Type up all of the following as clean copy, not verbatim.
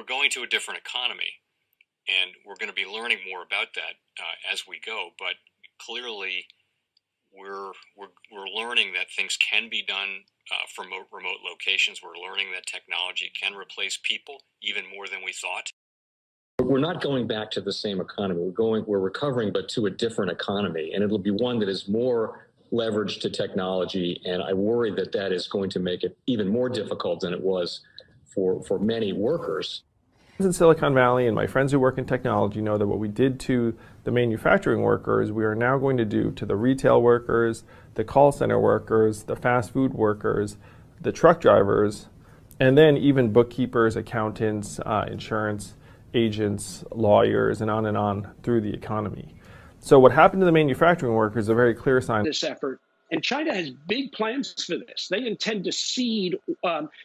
we're going to a different economy, and we're going to be learning more about that as we go. But clearly, we're learning that things can be done from remote locations. We're learning that technology can replace people even more than we thought. We're not going back to the same economy. We're recovering, but to a different economy, and it'll be one that is more leveraged to technology. And I worry that that is going to make it even more difficult than it was for many workers. In Silicon Valley, and my friends who work in technology know that what we did to the manufacturing workers, we are now going to do to the retail workers, the call center workers, the fast food workers, the truck drivers, and then even bookkeepers, accountants, insurance agents, lawyers, and on through the economy. So what happened to the manufacturing workers is a very clear sign. This effort. And China has big plans for this. They intend to seed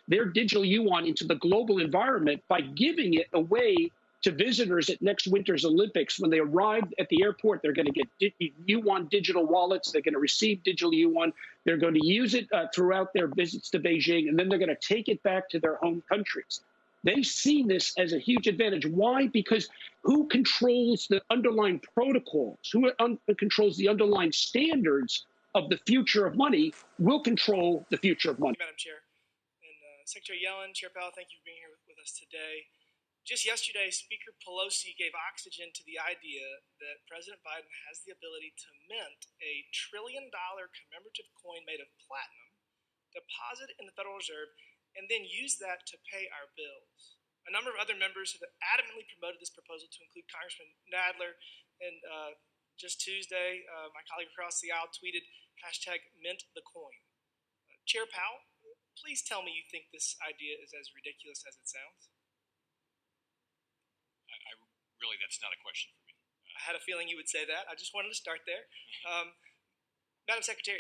their digital yuan into the global environment by giving it away to visitors at next winter's Olympics. When they arrive at the airport, they're going to get yuan digital wallets. They're going to receive digital yuan. They're going to use it throughout their visits to Beijing, and then they're going to take it back to their home countries. They see this as a huge advantage. Why? Because who controls the underlying protocols, who controls the underlying standards of the future of money will control the future of money. Madam Chair, and Secretary Yellen, Chair Powell, thank you for being here with us today. Just yesterday, Speaker Pelosi gave oxygen to the idea that President Biden has the ability to mint a $1 trillion commemorative coin made of platinum, deposit it in the Federal Reserve, and then use that to pay our bills. A number of other members have adamantly promoted this proposal to include Congressman Nadler, and just Tuesday, my colleague across the aisle tweeted #MintTheCoin. Chair Powell, please tell me you think this idea is as ridiculous as it sounds. I really, that's not a question for me. I had a feeling you would say that. I just wanted to start there. Madam Secretary,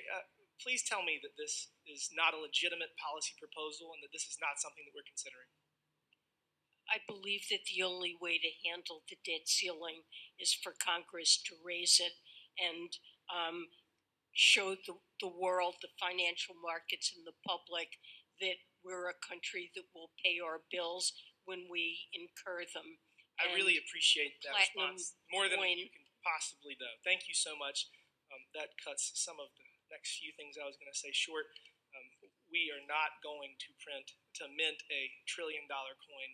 please tell me that this is not a legitimate policy proposal and that this is not something that we're considering. I believe that the only way to handle the debt ceiling is for Congress to raise it and show the world, the financial markets, and the public that we're a country that will pay our bills when we incur them. I really appreciate that response, more than you can possibly know. Thank you so much. That cuts some of the next few things I was going to say short. We are not going to mint a $1 trillion coin.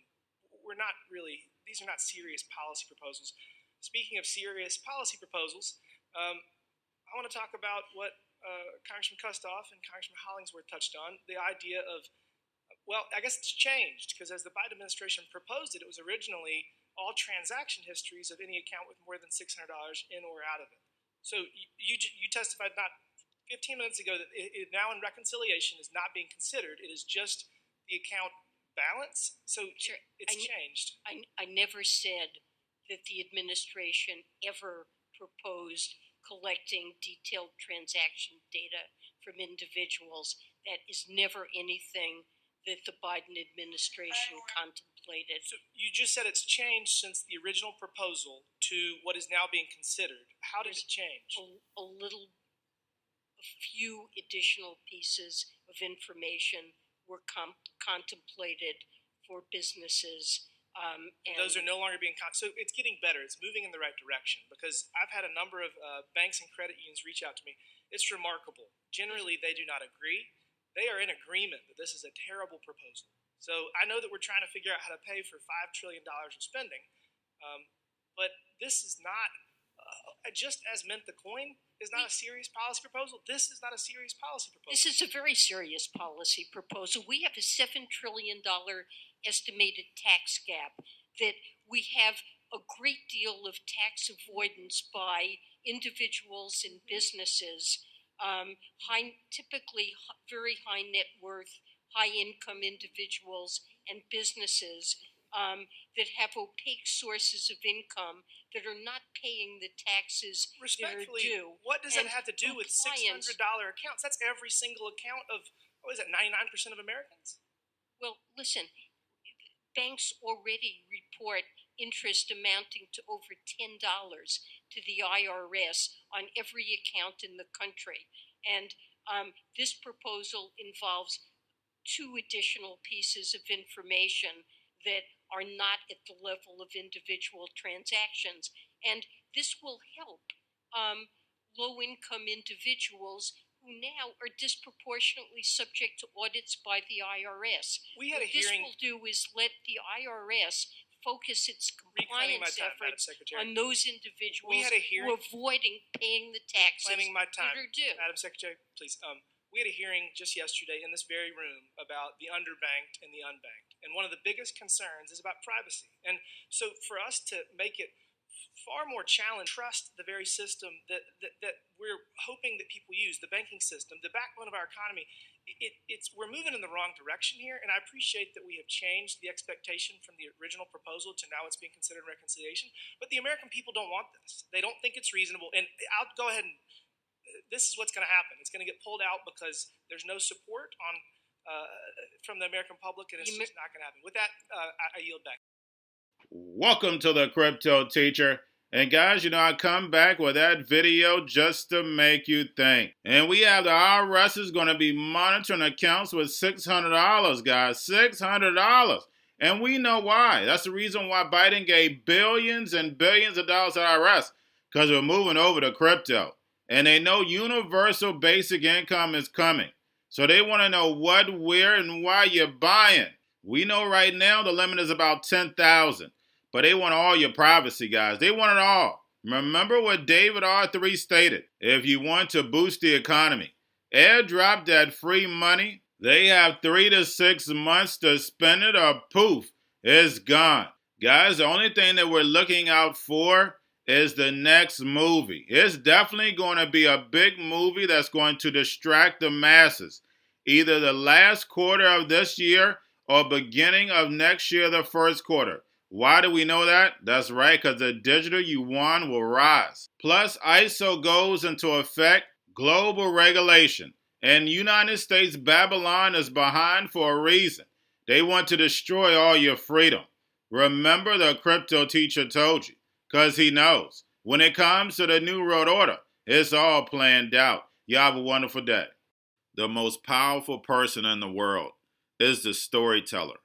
We're not really, these are not serious policy proposals. Speaking of serious policy proposals, I want to talk about what Congressman Kustoff and Congressman Hollingsworth touched on, the idea of, well, I guess it's changed, because as the Biden administration proposed it, it was originally all transaction histories of any account with more than $600 in or out of it. So you testified not 15 minutes ago that it now in reconciliation is not being considered. It is just the account balance. So sure. It's changed. I never said that the administration ever proposed collecting detailed transaction data from individuals. That is never anything that the Biden administration contemplated. So you just said it's changed since the original proposal to what is now being considered. How did it change? A few additional pieces of information were contemplated for businesses. And those are no longer being so it's getting better. It's moving in the right direction, because I've had a number of banks and credit unions reach out to me. It's remarkable. Generally, they do not agree. They are in agreement that this is a terrible proposal. So I know that we're trying to figure out how to pay for $5 trillion in spending, but this is not, just as Mint the Coin is not a serious policy proposal. This is not a serious policy proposal. This is a very serious policy proposal. We have a $7 trillion estimated tax gap, that we have a great deal of tax avoidance by individuals and businesses, typically very high net worth, high income individuals and businesses that have opaque sources of income that are not paying the taxes that are due. What does that have to do with $600 accounts? That's every single account of, 99% of Americans? Well, listen, banks already report interest amounting to over $10 to the IRS on every account in the country. And this proposal involves two additional pieces of information that are not at the level of individual transactions. And this will help low-income individuals who now are disproportionately subject to audits by the IRS. We had a What hearing. this will do is let the IRS focus its compliance efforts on those individuals who are avoiding paying the taxes that are due. Madam Secretary, please. We had a hearing just yesterday in this very room about the underbanked and the unbanked. And one of the biggest concerns is about privacy. And so for us to make it far more challenging, trust the very system that we're hoping that people use, the banking system, the backbone of our economy, we're moving in the wrong direction here. And I appreciate that we have changed the expectation from the original proposal to now it's being considered reconciliation. But the American people don't want this. They don't think it's reasonable. And I'll go ahead and this is what's going to happen. It's going to get pulled out because there's no support from the American public, and it's just not going to happen. With that, I yield back. Welcome to the Cryptoteacher. And guys, I come back with that video just to make you think. And we have the IRS is going to be monitoring accounts with $600, guys. $600. And we know why. That's the reason why Biden gave billions and billions of dollars to the IRS, because we're moving over to crypto. And they know universal basic income is coming. So they want to know what, where, and why you're buying. We know right now the limit is about 10,000. But they want all your privacy, guys. They want it all. Remember what David R3 stated. If you want to boost the economy, airdrop that free money. They have 3 to 6 months to spend it, or poof, it's gone. Guys, the only thing that we're looking out for is the next movie. It's definitely going to be a big movie that's going to distract the masses. Either the last quarter of this year or beginning of next year, the first quarter. Why do we know that? That's right, because the digital yuan will rise. Plus, ISO goes into effect, global regulation. And United States Babylon is behind for a reason. They want to destroy all your freedom. Remember, the Cryptoteacher told you, because he knows. When it comes to the New World Order, it's all planned out. You have a wonderful day. The most powerful person in the world is the storyteller.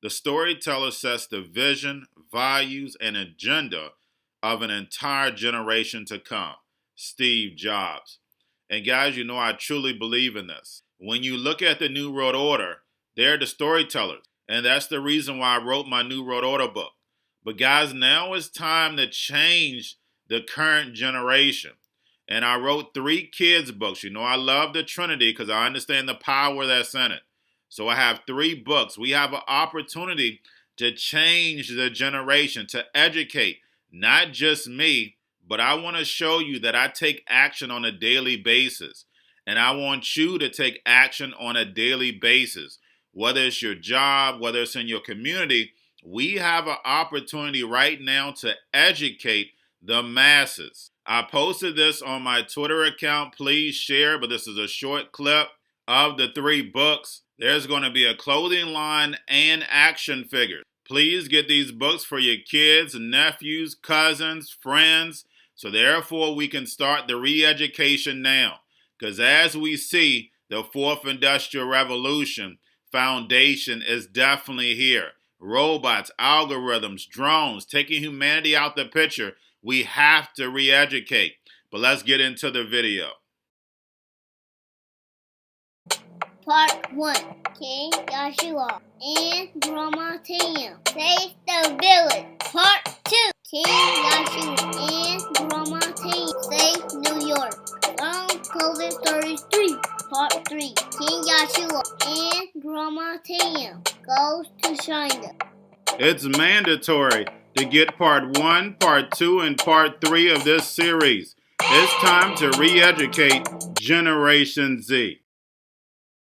The storyteller sets the vision, values, and agenda of an entire generation to come. Steve Jobs. And guys, I truly believe in this. When you look at the New World Order, they're the storytellers. And that's the reason why I wrote my New World Order book. But guys, now it's time to change the current generation. And I wrote 3 kids' books. I love the Trinity because I understand the power that's in it. So I have 3 books. We have an opportunity to change the generation, to educate, not just me, but I want to show you that I take action on a daily basis. And I want you to take action on a daily basis. Whether it's your job, whether it's in your community, we have an opportunity right now to educate the masses. I posted this on my Twitter account. Please share, but this is a short clip of the 3 books. There's going to be a clothing line and action figures. Please get these books for your kids, nephews, cousins, friends, so therefore we can start the re-education now. Because as we see, the 4th Industrial Revolution foundation is definitely here. Robots, algorithms, drones, taking humanity out the picture. We have to re-educate. But let's get into the video. Part 1. King Joshua and Drama Team save the village. Part 2. King Joshua and Drama Team save New York from COVID Stories 3. Part 3. King Joshua and Drama Team goes to China. It's mandatory to get Part 1, Part 2, and Part 3 of this series. It's time to re-educate Generation Z.